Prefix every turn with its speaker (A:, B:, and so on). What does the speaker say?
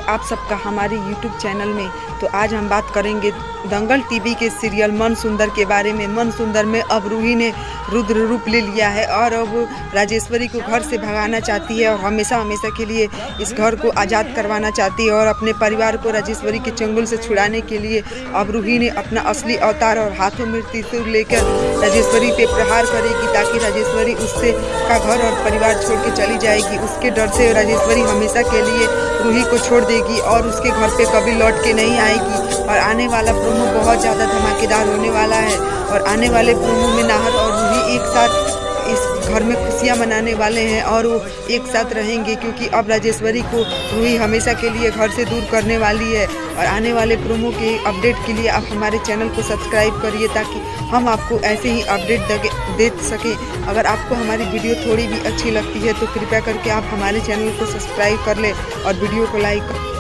A: आप सबका हमारे YouTube चैनल में। तो आज हम बात करेंगे दंगल टीवी के सीरियल मन सुंदर के बारे में। मन सुंदर में अब रूही ने रुद्र रूप ले लिया है और अब राजेश्वरी को घर से भगाना चाहती है और हमेशा हमेशा के लिए इस घर को आज़ाद करवाना चाहती है और अपने परिवार को राजेश्वरी के चंगुल से छुड़ाने के लिए अब रूही ने अपना असली अवतार और हाथों में त्रिशूल लेकर राजेश्वरी पे प्रहार करेगी ताकि राजेश्वरी उससे का घर और परिवार छोड़ के चली जाएगी। उसके डर से राजेश्वरी हमेशा के लिए रूही को छोड़ देगी और उसके घर पे कभी लौट के नहीं आएगी। और आने वाला प्रोमो बहुत ज़्यादा धमाकेदार होने वाला है और आने वाले प्रोमो में नाहर और रूही एक साथ इस घर में खुशियां मनाने वाले हैं और वो एक साथ रहेंगे, क्योंकि अब राजेश्वरी को रूही हमेशा के लिए घर से दूर करने वाली है। और आने वाले प्रोमो के अपडेट के लिए आप हमारे चैनल को सब्सक्राइब करिए ताकि हम आपको ऐसे ही अपडेट दे सकें। अगर आपको हमारी वीडियो थोड़ी भी अच्छी लगती है तो कृपया करके आप हमारे चैनल को सब्सक्राइब कर लें और वीडियो को लाइक